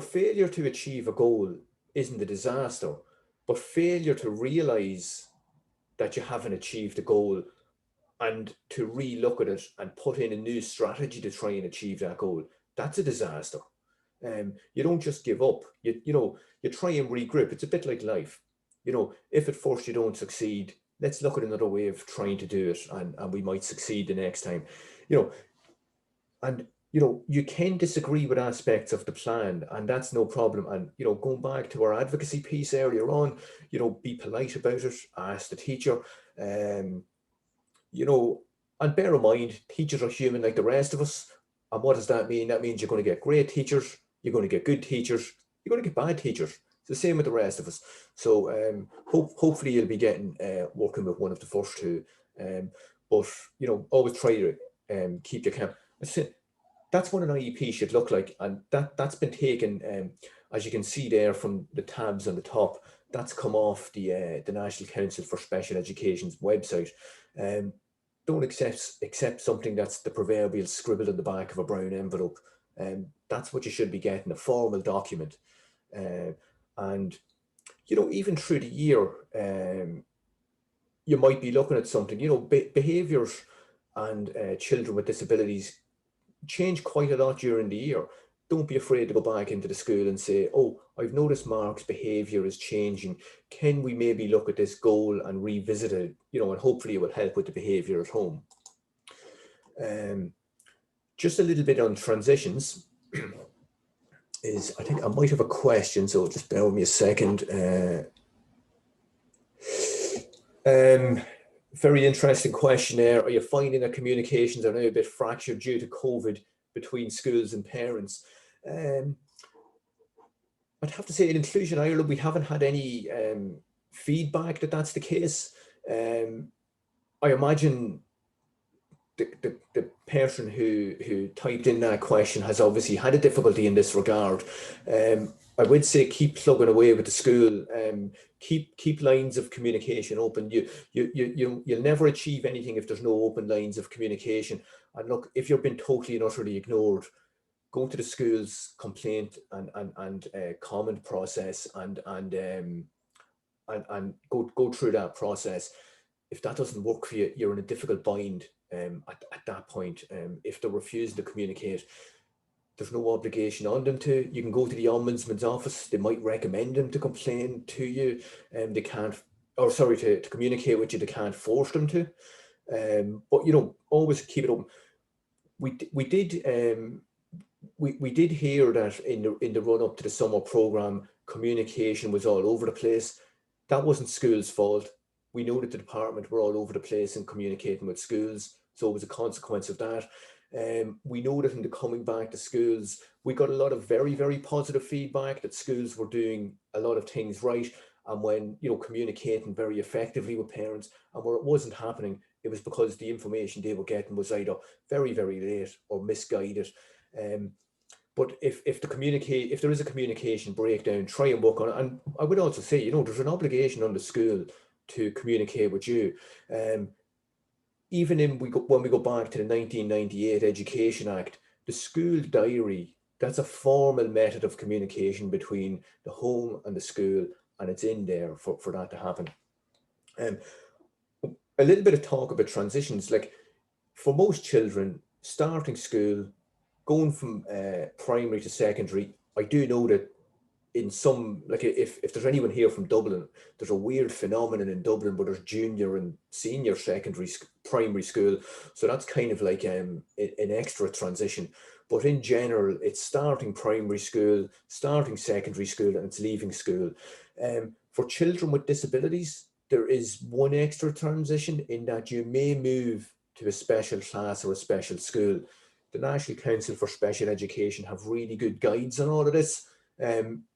Failure to achieve a goal isn't a disaster, but failure to realize that you haven't achieved a goal and to re-look at it and put in a new strategy to try and achieve that goal, that's a disaster. You don't just give up. You try and regroup. It's a bit like life. If at first you don't succeed, let's look at another way of trying to do it, and we might succeed the next time. You can disagree with aspects of the plan, and that's no problem. And going back to our advocacy piece earlier on, be polite about it, ask the teacher, and bear in mind, teachers are human like the rest of us. And what does that mean? That means you're going to get great teachers, you're going to get good teachers, you're going to get bad teachers. It's the same with the rest of us. So hopefully you'll be getting working with one of the first two. But always try to keep your camp. That's what an IEP should look like, and that's been taken, as you can see there from the tabs on the top. That's come off the National Council for Special Education's website. Don't accept something that's the proverbial scribble in the back of a brown envelope. That's what you should be getting, a formal document. And even through the year, you might be looking at something. Behaviours and children with disabilities change quite a lot during the year. Don't be afraid to go back into the school and say, oh, I've noticed Mark's behaviour is changing. Can we maybe look at this goal and revisit it? And hopefully it will help with the behaviour at home. Just a little bit on transitions. I think I might have a question, so just bear with me a second. Very interesting question there. Are you finding that communications are now a bit fractured due to COVID between schools and parents? I'd have to say in Inclusion Ireland, we haven't had any feedback that that's the case. I imagine the person who typed in that question has obviously had a difficulty in this regard. I would say keep plugging away with the school. Keep lines of communication open. You'll never achieve anything if there's no open lines of communication. And look, if you've been totally and utterly ignored, go to the school's complaint and comment process and go through that process. If that doesn't work for you, you're in a difficult bind at that point. If they refuse to communicate, there's no obligation on them to. You can go to the ombudsman's office. They might recommend them to complain to you, and they can't, or sorry, to communicate with you. They can't force them to. But always keep it open. We did hear that in the run up to the summer program, communication was all over the place. That wasn't school's fault. We know that the department were all over the place in communicating with schools, so it was a consequence of that. We know that in the coming back to schools, we got a lot of very, very positive feedback that schools were doing a lot of things right, and when communicating very effectively with parents, and where it wasn't happening, it was because the information they were getting was either very, very late or misguided. But if there is a communication breakdown, try and work on it. And I would also say, there's an obligation on the school to communicate with you. Even when we go back to the 1998 Education Act, the school diary, that's a formal method of communication between the home and the school, and it's in there for that to happen. A little bit of talk about transitions. Like, for most children, starting school, going from primary to secondary, I do know that in some, like, if there's anyone here from Dublin, there's a weird phenomenon in Dublin where there's junior and senior primary school. So that's kind of like an extra transition. But in general, it's starting primary school, starting secondary school, and it's leaving school. For children with disabilities, there is one extra transition in that you may move to a special class or a special school. The National Council for Special Education have really good guides on all of this.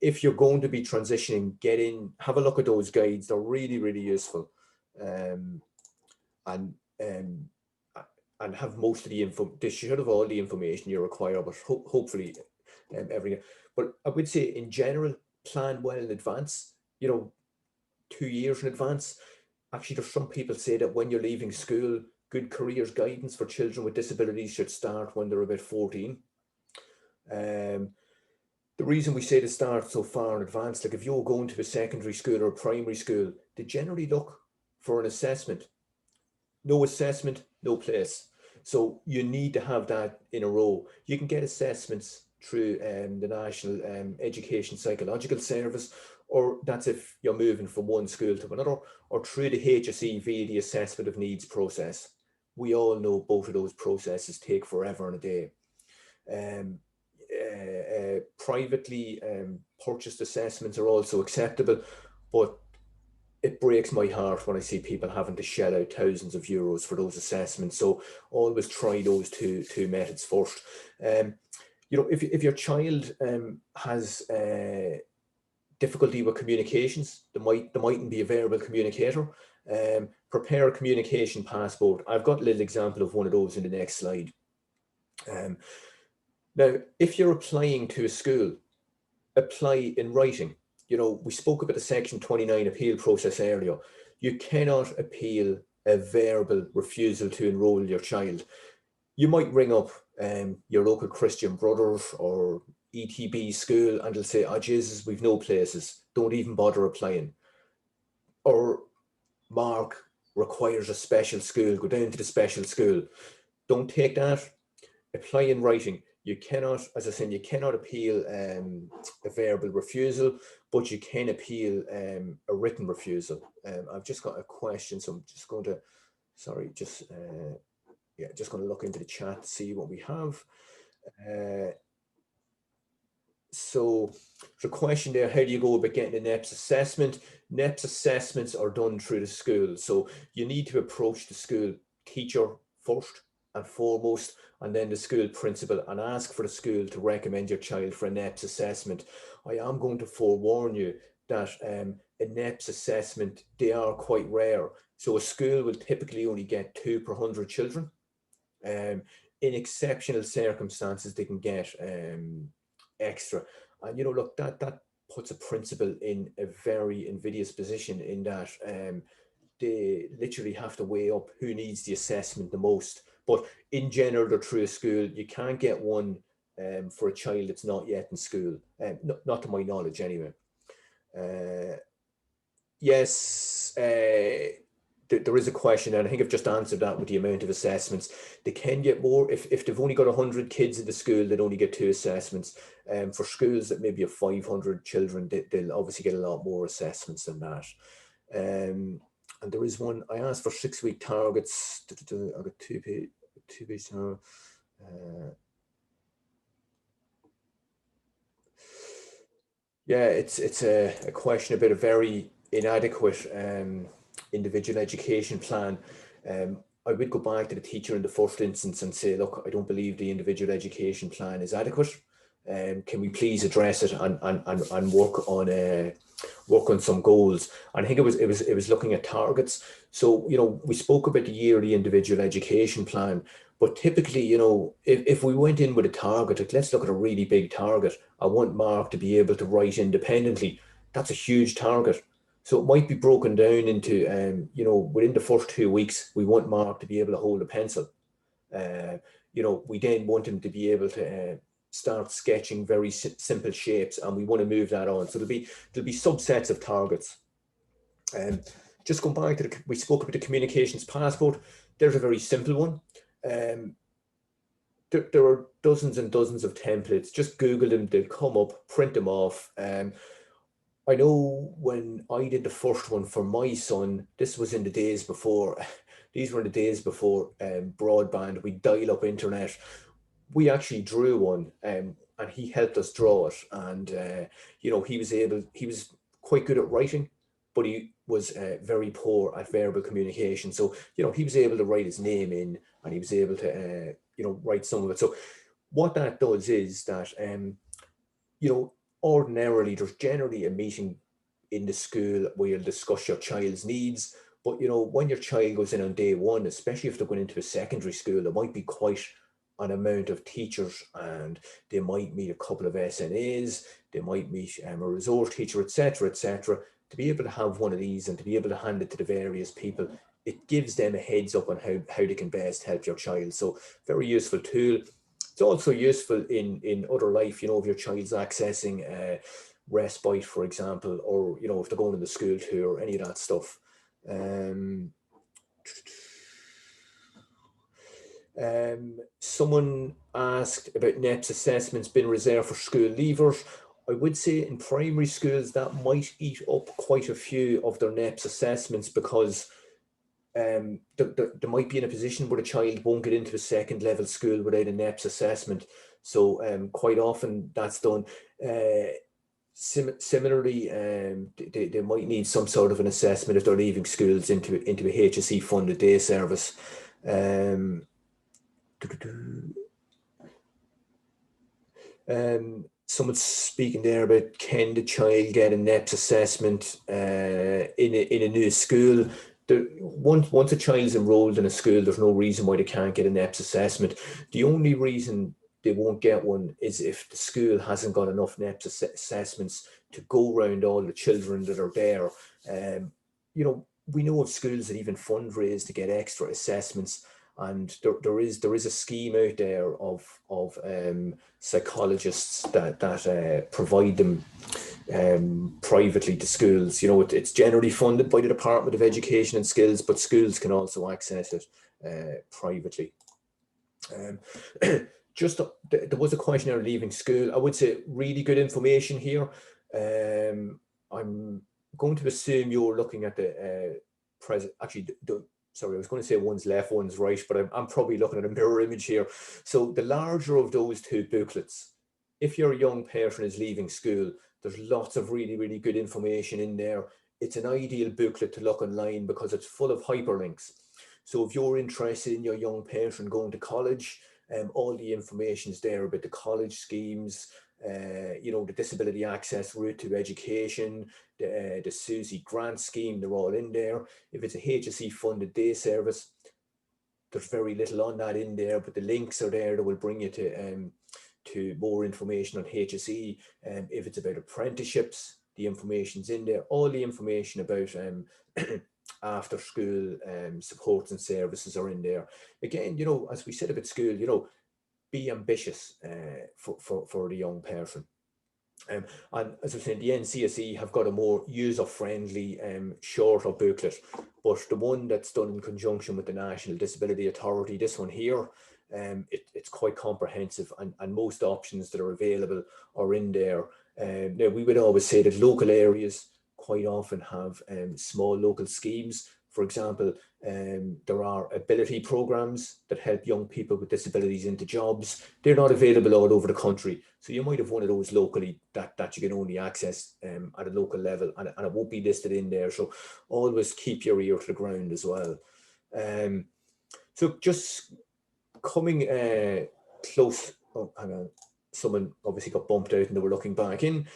If you're going to be transitioning, get in, have a look at those guides. They're really, really useful. And have most of the info. They should have all the information you require, but hopefully everything. But I would say in general, plan well in advance, 2 years in advance. Actually, there's some people say that when you're leaving school, good careers guidance for children with disabilities should start when they're about 14. The reason we say to start so far in advance, like if you're going to a secondary school or a primary school, they generally look for an assessment. No assessment, no place. So you need to have that in a row. You can get assessments through the National Education Psychological Service, or that's if you're moving from one school to another, or through the HSE via the Assessment of Needs process. We all know both of those processes take forever and a day. Privately purchased assessments are also acceptable, but it breaks my heart when I see people having to shell out thousands of euros for those assessments. So always try those two methods first. If your child has difficulty with communications, they mightn't be a verbal communicator. Prepare a communication passport. I've got a little example of one of those in the next slide. Now, if you're applying to a school, apply in writing. We spoke about the Section 29 appeal process earlier. You cannot appeal a verbal refusal to enroll your child. You might ring up your local Christian Brothers or ETB school and they'll say, "Oh, Jesus, we've no places. Don't even bother applying." Or, "Mark requires a special school. Go down to the special school." Don't take that. Apply in writing. You cannot, as I said, you cannot appeal a verbal refusal, but you can appeal a written refusal. I've just got a question, so I'm just going to, just going to look into the chat to see what we have. So the question there, how do you go about getting a NEPS assessment? NEPS assessments are done through the school. So you need to approach the school teacher first and foremost, and then the school principal, and ask for the school to recommend your child for a NEPS assessment. I am going to forewarn you that a NEPS assessment, they are quite rare. So a school will typically only get 2 per 100 children. In exceptional circumstances, they can get extra. And, you know, look, that puts a principal in a very invidious position, in that they literally have to weigh up who needs the assessment the most. But in general, they're through a school. You can't get one for a child that's not yet in school, not to my knowledge anyway. Yes, there is a question, and I think I've just answered that with the amount of assessments. They can get more if they've only got 100 kids in the school. They'd only get 2 assessments. For schools that maybe have 500 children, they'll obviously get a lot more assessments than that. And there is one I asked for 6-week targets. I got 2 weeks now. Yeah, it's a question about a very inadequate individual education plan. I would go back to the teacher in the first instance and say, look, I don't believe the individual education plan is adequate. Can we please address it and work on some goals? And I think it was looking at targets. So, you know, we spoke about the yearly individual education plan, but typically, you know, if we went in with a target, like, let's look at a really big target. I want Mark to be able to write independently. That's a huge target. So it might be broken down into, you know, within the first 2 weeks, we want Mark to be able to hold a pencil. You know, we then want him to be able to start sketching very simple shapes, and we want to move that on. So there'll be subsets of targets. Just going back to we spoke about the communications passport. There's a very simple one. There are dozens and dozens of templates. Just Google them, they'll come up, print them off. I know when I did the first one for my son, this was in the days before, these were the days before broadband, we dial-up internet. We actually drew one, and he helped us draw it. And, you know, he was quite good at writing, but he was very poor at verbal communication. So, you know, he was able to write his name in, and he was able to, you know, write some of it. So what that does is that, you know, ordinarily there's generally a meeting in the school where you'll discuss your child's needs. But, you know, when your child goes in on day one, especially if they're going into a secondary school, there might be quite an amount of teachers, and they might meet a couple of SNAs, they might meet a resource teacher, etc., etc. To be able to have one of these and to be able to hand it to the various people, it gives them a heads up on how they can best help your child. So very useful tool. It's also useful in other life, you know, if your child's accessing respite, for example, or, you know, if they're going on the school tour, any of that stuff. Someone asked about NEPS assessments being reserved for school leavers. I would say in primary schools that might eat up quite a few of their NEPS assessments, because they might be in a position where the child won't get into a second level school without a NEPS assessment. So quite often that's done. Similarly, they might need some sort of an assessment if they're leaving schools into a HSE funded day service. Someone's speaking there about, can the child get a NEPS assessment in a new school? Once a child's enrolled in a school, there's no reason why they can't get a NEPS assessment. The only reason they won't get one is if the school hasn't got enough NEPS assessments to go around all the children that are there. You know, we know of schools that even fundraise to get extra assessments, and there is a scheme out there of psychologists that provide them privately to schools. You know, it's generally funded by the Department of Education and Skills, but schools can also access it privately. There was a question on leaving school. I would say really good information here. I'm going to assume you're looking at the present. Actually, sorry, I was going to say one's left, one's right, but I'm probably looking at a mirror image here. So the larger of those two booklets, if your young person is leaving school, there's lots of really, really good information in there. It's an ideal booklet to look online because it's full of hyperlinks. So if you're interested in your young person going to college, all the information is there about the college schemes, the disability access route to education, the SUSI grant scheme, they're all in there. If it's a HSE funded day service, there's very little on that in there, but the links are there that will bring you to more information on HSE. If it's about apprenticeships, the information's in there. All the information about after school supports and services are in there. Again, as we said about school, be ambitious for the young person. And as I said, the NCSE have got a more user-friendly, shorter booklet, but the one that's done in conjunction with the National Disability Authority, this one here, it's quite comprehensive, and most options that are available are in there. Now, we would always say that local areas quite often have small local schemes. For example, there are ability programs that help young people with disabilities into jobs. They're not available all over the country. So you might have one of those locally that you can only access at a local level, and it won't be listed in there. So always keep your ear to the ground as well. So just coming close, oh, hang on. Someone obviously got bumped out and they were looking back in.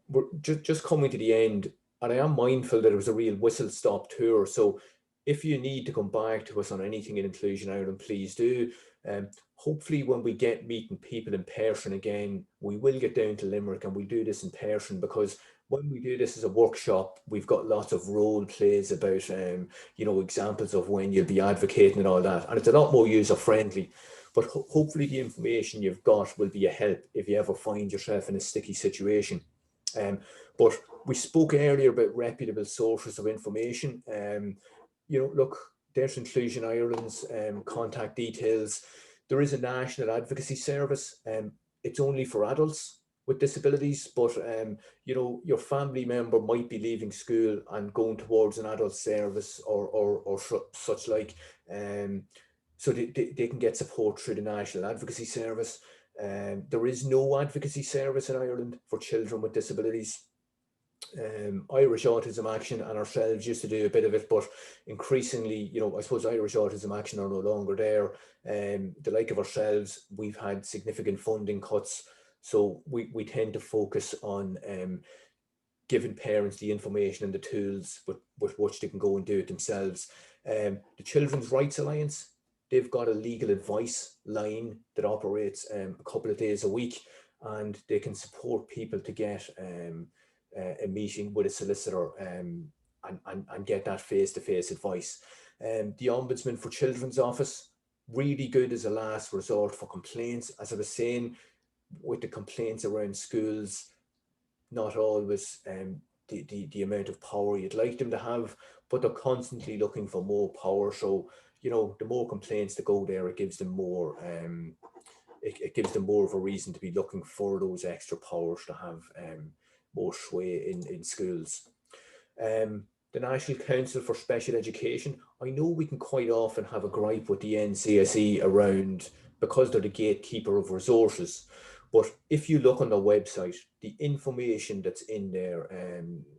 We're just coming to the end, and I am mindful that it was a real whistle-stop tour. So if you need to come back to us on anything in Inclusion Ireland, please do. Hopefully when we get meeting people in person again, we will get down to Limerick and we do this in person, because when we do this as a workshop, we've got lots of role plays about, examples of when you'll be advocating and all that. And it's a lot more user-friendly. But hopefully the information you've got will be a help if you ever find yourself in a sticky situation. But we spoke earlier about reputable sources of information. Look, there's Inclusion Ireland's contact details. There is a national advocacy service. It's only for adults with disabilities, but your family member might be leaving school and going towards an adult service or such like. So they can get support through the National Advocacy Service. There is no advocacy service in Ireland for children with disabilities. Irish Autism Action and ourselves used to do a bit of it, but increasingly, I suppose Irish Autism Action are no longer there. The like of ourselves, we've had significant funding cuts, so we tend to focus on giving parents the information and the tools with which they can go and do it themselves. The Children's Rights Alliance, they've got a legal advice line that operates a couple of days a week, and they can support people to get a meeting with a solicitor and get that face-to-face advice. The Ombudsman for Children's Office, really good as a last resort for complaints. As I was saying, with the complaints around schools, not always the amount of power you'd like them to have, but they're constantly looking for more power. So, the more complaints that go there, it gives them more it gives them more of a reason to be looking for those extra powers to have more sway in schools. The National Council for Special Education, I know we can quite often have a gripe with the NCSE around, because they're the gatekeeper of resources. But if you look on their website, the information that's in there,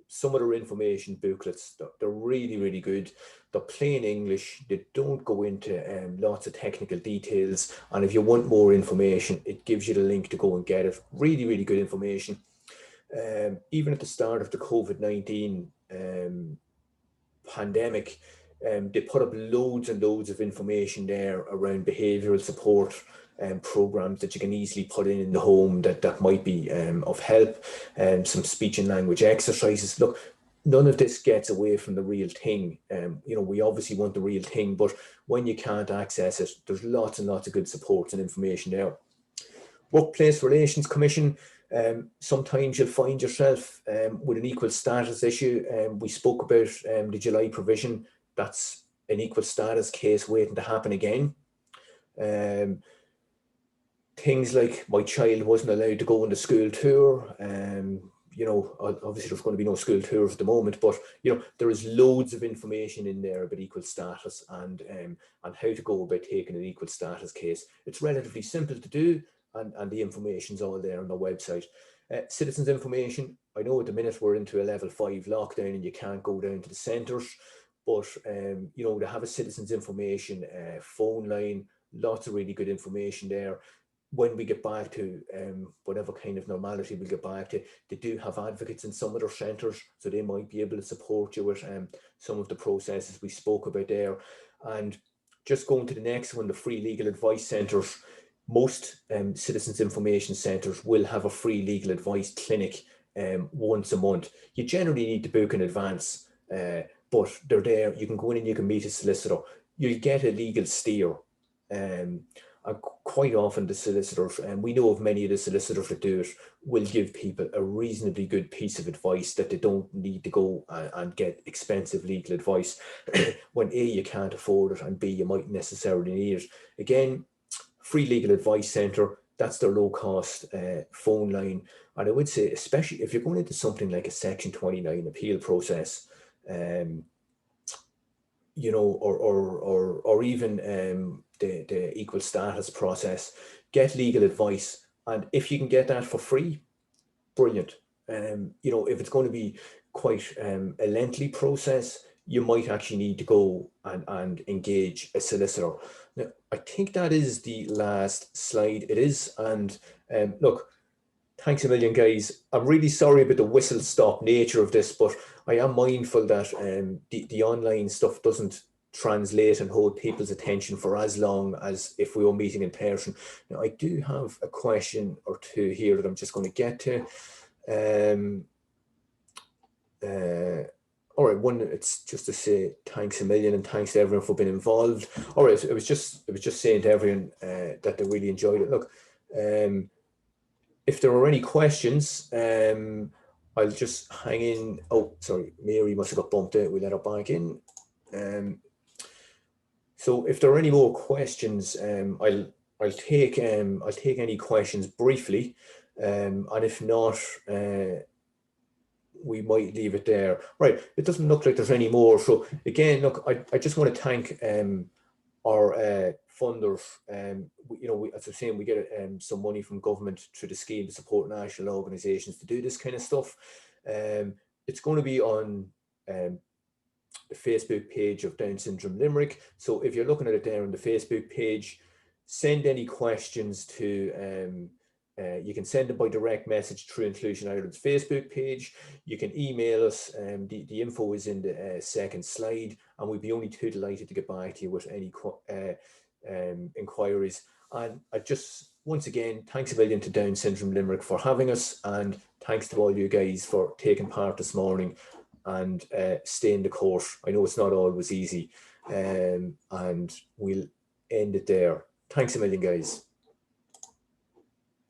some of their information booklets, they're really, really good. They're plain English. They don't go into lots of technical details. And if you want more information, it gives you the link to go and get it. Really, really good information. Even at the start of the COVID-19 pandemic, they put up loads and loads of information there around behavioural support and programs that you can easily put in the home that might be of help, some speech and language exercises. Look, none of this gets away from the real thing. We obviously want the real thing, but when you can't access it, there's lots and lots of good supports and information there. Workplace Relations Commission, sometimes you'll find yourself with an equal status issue. We spoke about the July provision. That's an equal status case waiting to happen again. Things like my child wasn't allowed to go on the school tour. Obviously there's going to be no school tours at the moment, but there is loads of information in there about equal status and how to go about taking an equal status case. It's relatively simple to do, and the information's all there on the website. Citizens information, I know at the minute we're into a level 5 lockdown and you can't go down to the centres, but they have a citizens information phone line, lots of really good information there. when we get back to whatever kind of normality we'll get back to, they do have advocates in some of their centres, so they might be able to support you with some of the processes we spoke about there. And just going to the next one, the free legal advice centres. Most citizens information centres will have a free legal advice clinic once a month. You generally need to book in advance, but they're there. You can go in and you can meet a solicitor. You'll get a legal steer. And quite often the solicitors, and we know of many of the solicitors that do it, will give people a reasonably good piece of advice that they don't need to go and get expensive legal advice when A, you can't afford it, and B, you might necessarily need it. Again, free legal advice centre, that's their low cost phone line. And I would say, especially if you're going into something like a Section 29 appeal process, you know, or even the equal status process, get legal advice. And if you can get that for free, brilliant. You know, if it's going to be quite a lengthy process, you might actually need to go and engage a solicitor. Now, I think that is the last slide. It is. And look, thanks a million, guys. I'm really sorry about the whistle stop nature of this, but I am mindful that the online stuff doesn't translate and hold people's attention for as long as if we were meeting in person. Now, I do have a question or two here that I'm just going to get to. All right, one, it's just to say thanks a million and thanks to everyone for being involved. All right, it was just saying to everyone that they really enjoyed it. Look, if there are any questions, I'll just hang in. Oh, sorry, Mary must have got bumped out. We let her back in. So if there are any more questions, I'll take any questions briefly, and if not, we might leave it there. Right, it doesn't look like there's any more. So again, look, I just want to thank our funders. You know, as I was saying, we get some money from government through the scheme to support national organisations to do this kind of stuff. It's going to be on the Facebook page of Down Syndrome Limerick. So if you're looking at it there on the Facebook page, send any questions to you can send them by direct message through Inclusion Ireland's Facebook page. You can email us. The info is in the second slide, and we'd be only too delighted to get back to you with any inquiries. And I just, once again, thanks a million to Down Syndrome Limerick for having us, and thanks to all you guys for taking part this morning and staying the course. I know it's not always easy, and we'll end it there. Thanks a million, guys.